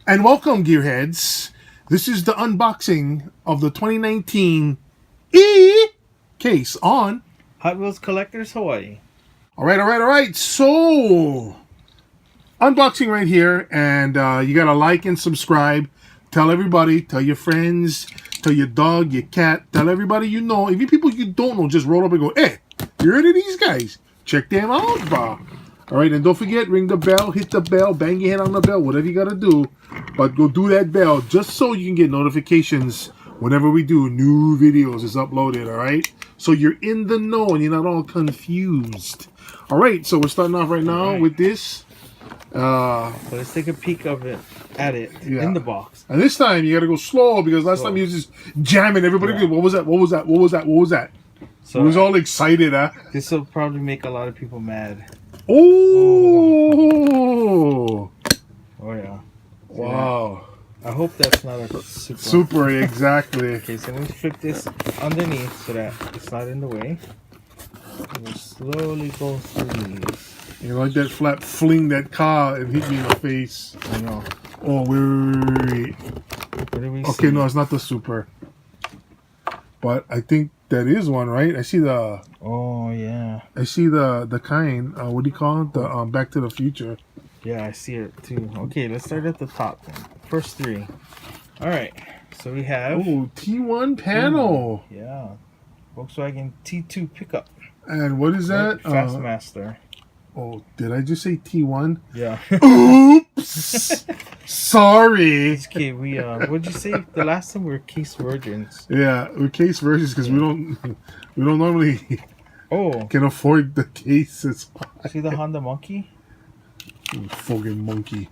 And welcome, Gearheads. This is the unboxing of the 2019 E case on Hot Wheels Collectors Hawaii. All right. So, unboxing right here, and you gotta like and subscribe. Tell everybody, tell your friends, tell your dog, your cat, tell everybody you know. Even people you don't know, just roll up and go, hey, you heard of these guys? Check them out, bah. All right, and don't forget, ring the bell, hit the bell, bang your head on the bell, whatever you gotta do. But go do that bell just so you can get notifications whenever we do new videos is uploaded, all right? So you're in the know and you're not all confused. All right, so we're starting off right now with this. So let's take a peek of it in the box. And this time you gotta go slow because last time you was just jamming. Everybody, what was that? What was that? What was that? What was that? So it was all excited, huh? This will probably make a lot of people mad. Oh! Oh yeah. Wow. I hope that's not a super exactly. Okay, so we flip this underneath so that it's not in the way. We'll slowly go through these. You like that flap fling that car and hit me in the face. I know. Oh, wait. What do we okay, see? No, it's not the super. But I think that is one, right? I see the... Oh, yeah. I see the kind. What do you call it? The Back to the Future. Yeah, I see it too. Okay, let's start at the top then. First three. Alright, so we have... Oh, T1 panel. Yeah. Volkswagen T2 pickup. And what is that? Fastmaster. Oh, did I just say T1? Yeah. Oops! Sorry. Okay, we what'd you say? The last time we were case virgins. Yeah, we're case virgins because we don't normally can afford the cases. See the Honda Monkey? Fucking monkey.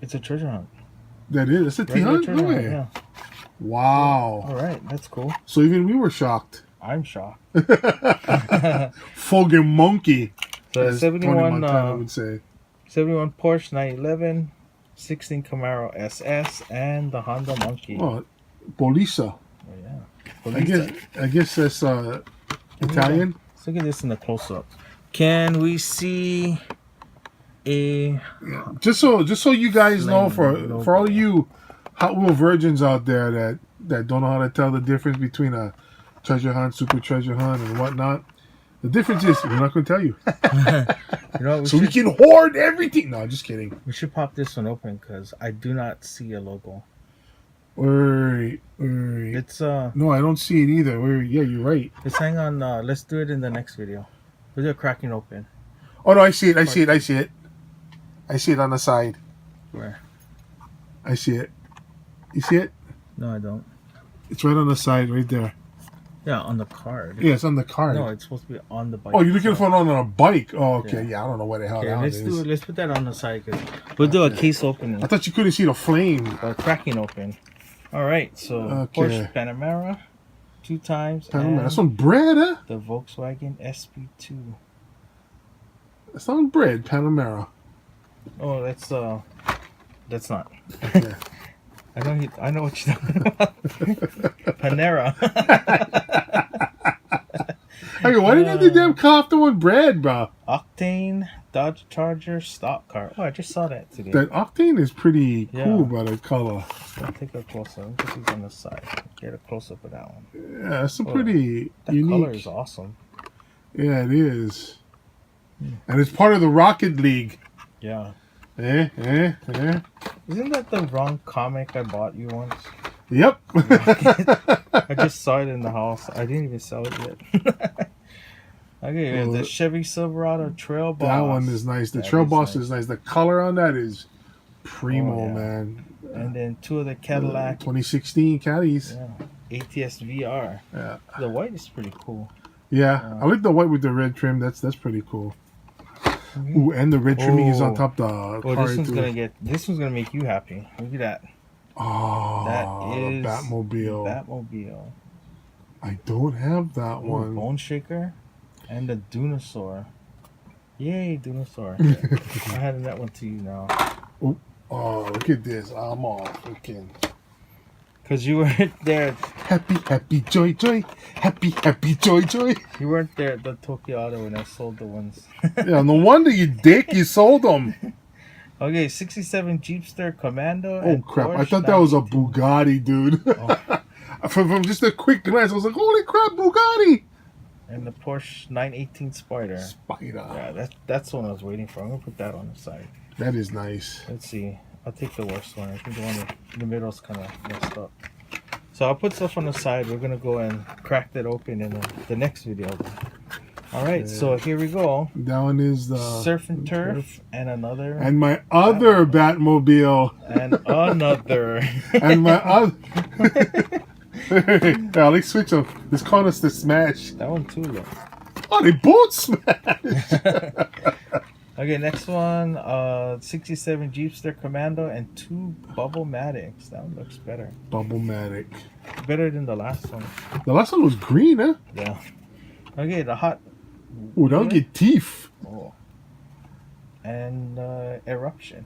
It's a treasure hunt. That is. It's a T-Hunt? No way. Yeah. Wow. All right, that's cool. So even we were shocked. I'm shocked. Fucking monkey. So 71 would say. 71 Porsche 911, 16 Camaro SS, and the Honda Monkey. Oh, Polisa. Oh yeah. Polisa. I guess that's Italian. Let's look at this in the close-up. Can we see a... Just so you guys know, for all of you Hot Wheel virgins out there that don't know how to tell the difference between a treasure hunt, super treasure hunt, and whatnot, the difference is we're not going to tell you. We can hoard everything. No, just kidding. We should pop this one open because I do not see a logo. Wait. It's no, I don't see it either. Yeah, you're right. Just hang on. Let's do it in the next video. We'll do a cracking open. Oh no, I see it. I see it on the side. Where? I see it. You see it? No, I don't. It's right on the side, right there. Yeah, on the card. Yeah, it's on the card. No, it's supposed to be on the bike. Oh, you're looking for it on a bike? Oh, okay. Yeah, I don't know what the hell that is. Let's put that on the side. We'll do a case opening. I thought you couldn't see the flame. A cracking open. All right, so Porsche Panamera, 2 times. Panamera. That's on bread, huh? The Volkswagen SP2. That's on bread, Panamera. Oh, that's not. Okay. I know what you're talking about. Panera. Okay, why didn't the damn car have to want bread, bro? Octane Dodge Charger stock car. Oh, I just saw that today. That Octane is pretty cool by the color. I'll take a close up. This is on the side. Get a close up of that one. Yeah, it's a pretty that unique. color is awesome. Yeah, it is. And it's part of the Rocket League. Yeah. Eh. Isn't that the wrong comic I bought you once? Yep. I just saw it in the house. I didn't even sell it yet. Okay, the Chevy Silverado Trail Boss. That one is nice. The Trail Boss is nice. The color on that is primo, man. And then 2 of the Cadillac 2016 Caddies. Yeah. ATS VR. Yeah. The white is pretty cool. Yeah, I like the white with the red trim. That's pretty cool. Ooh, and the red trimming is on top the car. This one's gonna make you happy. Look at that. Oh, that is Batmobile. Batmobile. I don't have that one. Bone Shaker and the Dunosaur. Yay, Dunosaur. I had that one to you now. Oh, look at this. I'm all freaking. Because you weren't there. Happy, joy. Happy, joy. You weren't there at the Tokyo Auto when I sold the ones. Yeah, no wonder you dick. You sold them. Okay, 67 Jeepster Commando. Oh and crap! I Porsche thought that was a 918. Bugatti, dude. Oh. From just a quick glance, I was like, "Holy crap, Bugatti!" And the Porsche 918 Spider. Spider. Yeah, that's the one I was waiting for. I'm gonna put that on the side. That is nice. Let's see. I'll take the worst one. I think the one in the middle is kind of messed up. So I'll put stuff on the side. We're gonna go and crack that open in the next video. All right. So here we go. That one is the Surf and turf, and another, and my other Batmobile, and another, and my other. Yeah, let's switch them. Let's call us the Smash. that one too. Look. Oh, they both smash. Okay, next one. 67 Jeepster Commando and 2 Bubble-Matics. That one looks better. Bubble-matic. Better than the last one. The last one was green, huh? Yeah. Okay, the hot. Oh, that'll get teeth. Oh. And eruption.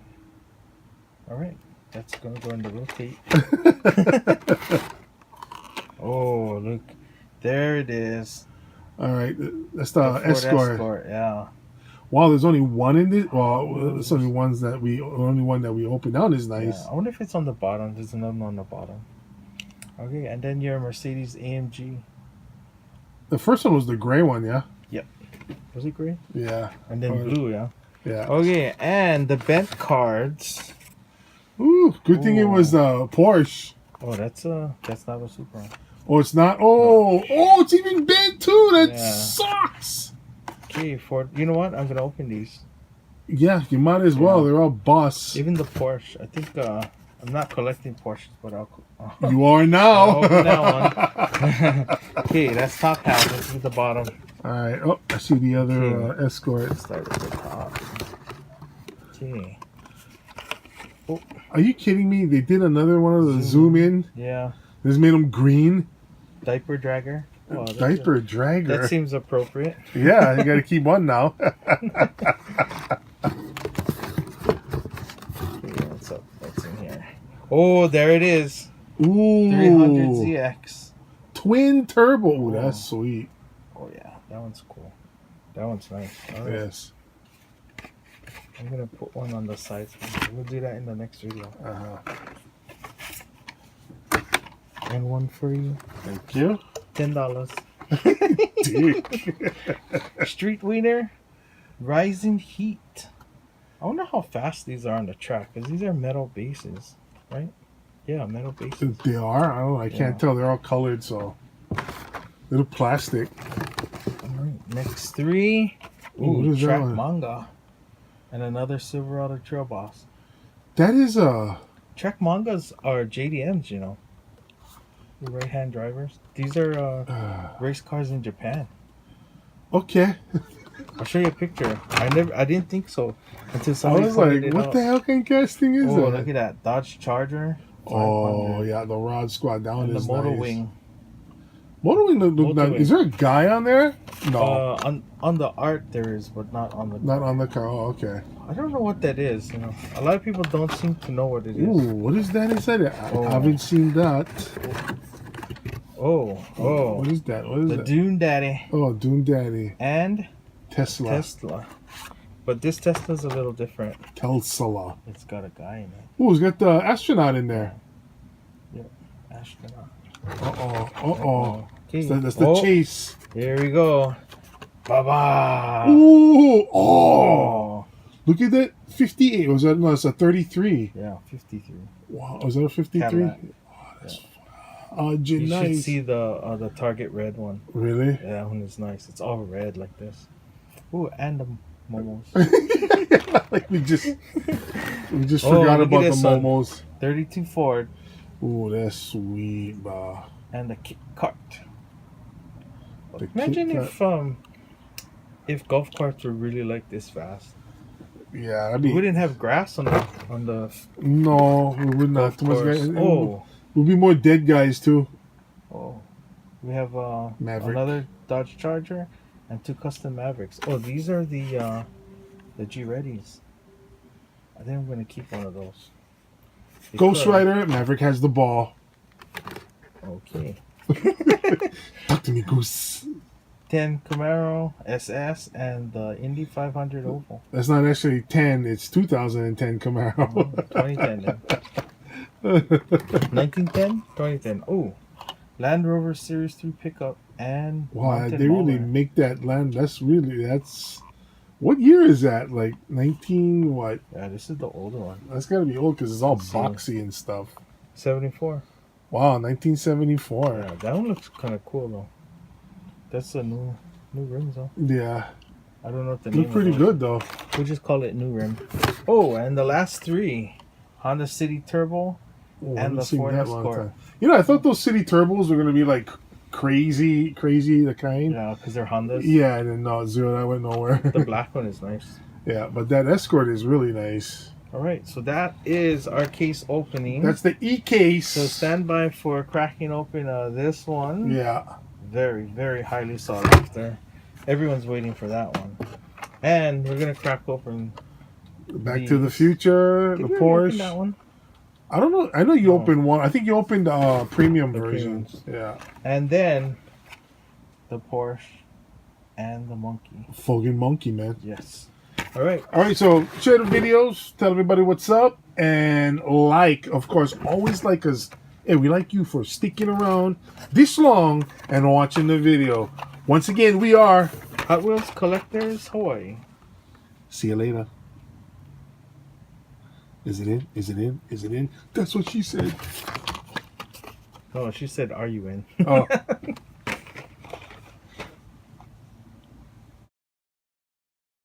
All right, that's gonna go in the rotate. Oh, look, there it is. All right, that's the Ford Escort. Yeah. Wow, there's only one in this. Well, there's only one that we opened. That one is nice. Yeah. I wonder if it's on the bottom. There's another one on the bottom. Okay, and then your Mercedes AMG. The first one was the gray one, yeah. Yep. Was it gray? Yeah. And then blue, yeah. Yeah. Okay, and the bent cards. Ooh, good thing it was Porsche. Oh, that's not a Supra. Oh, it's not. Oh, it's even bent too. That Yeah. sucks. Okay, Ford. You know what? I'm gonna open these. Yeah, you might as well. Yeah. They're all boss. Even the Porsche. I think I'm not collecting Porsches, but I'll. You are I'll now. open that one. Okay, that's top half. This is the bottom. All right. Oh, I see the other Escort. Start with the top. Okay. Oh, Are you kidding me? They did another one of the zoom in. yeah. This made them green. Diaper dragger. Oh, Diaper dragger. That seems appropriate. Yeah, you got to keep one now. Okay, what's in here? Oh, there it is. Ooh. 300ZX. Twin turbo. Ooh, that's sweet. Oh yeah, that one's cool. That one's nice. All right. Yes. I'm gonna put one on the side. We'll do that in the next video. And one for you. Thank you. $10. Dude. Street Wiener, Rising Heat. I wonder how fast these are on the track, because these are metal bases, right? Yeah, metal bases. They are? I don't know. I can't tell. They're all colored, so. Little plastic. All right, next 3. What Ooh, is that track one? manga. And another Silverado Trail Boss. That is a. Track mangas are JDMs, you know. The right-hand drivers. These are race cars in Japan. Okay. I'll show you a picture. I didn't think so until I somebody was pointed like, it what out. the hell kind of casting is Oh, that? look at that Dodge Charger. Oh, 500. yeah, the Rod Squad. That one And the is Motor nice. Wing. Motor Wing. Is there a guy on there? No. On the art there is, but not on the. Not on the car. Oh, okay. I don't know what that is. You know, a lot of people don't seem to know what it is. Ooh, what is that inside it? I haven't seen that. Oh. What is that? What is The that? Dune Daddy Oh, Dune Daddy. and Tesla. But this Tesla's a little different. Tesla. It's got a guy in it. Ooh, it's got the astronaut in there. Yep, astronaut. Uh-oh. Okay. That's the chase. Here we go. Bye-bye. Ooh. Oh. Look at that. 58. Was that? No, it's a 33. Yeah, 53. Wow. Was that a 53? Cadillac. Oh, that's You nice. should see the Target red one. Really? Yeah, that one is nice. It's all red like this. Ooh, and the momos. Like we just forgot look about at the this one. momos. 32 Ford Ooh, that's sweet, bro. and the Kit Kart. The Imagine Kit if golf carts were really like this fast. Yeah, that'd We be. wouldn't have grass on the No, we would not. Too much course. guys. Oh, We'll be more dead guys too. we have Maverick. another Dodge Charger and 2 custom Mavericks. Oh, these are the G-Readies. I think I'm gonna keep one of those. Ghost Because- Rider, Maverick has the ball. Okay. Talk to me, Goose. 2010 Camaro SS and the Indy 500 Oval. That's not actually 10. It's 2010 Camaro. 2010 then. 1910? 2010. Oh, Land Rover Series 3 pickup and Wow, mounted they really mower. make that land. That's what year is that? Like 19 what? Yeah, this is the older one. That's got to be old because it's all Let's see. boxy and stuff. 74. Wow, 1974. Yeah, that one looks kind of cool though. That's a new rims though. Yeah, I don't know what the name. look pretty of it. good though. We'll just call it new rim. Oh, and the last three, Honda City Turbo. Oh, I And haven't the seen Ford that one Escort. time. You know, I thought those city turbos were gonna be like crazy, the kind. Yeah, because they're Hondas. Yeah, and then no, zero. That went nowhere. The black one is nice. Yeah, but that Escort is really nice. All right, so that is our case opening. That's the E-case. So stand by for cracking open this one. Yeah. Very, very highly sought after. Everyone's waiting for that one. And we're gonna crack open Back to the Future, Did the we already open Porsche. that one? I don't know. I know you No. opened one. I think you opened premium The versions. Yeah. And then the Porsche and the Monkey. Fucking monkey, man. Yes. All right. All right, so share the videos, tell everybody what's up, and like, of course, always like us. Hey, we like you for sticking around this long and watching the video. Once again, we are. Hot Wheels Collectors Hawaii. See you later. Is it in? Is it in? Is it in? That's what she said. Oh, she said, "Are you in?" Oh.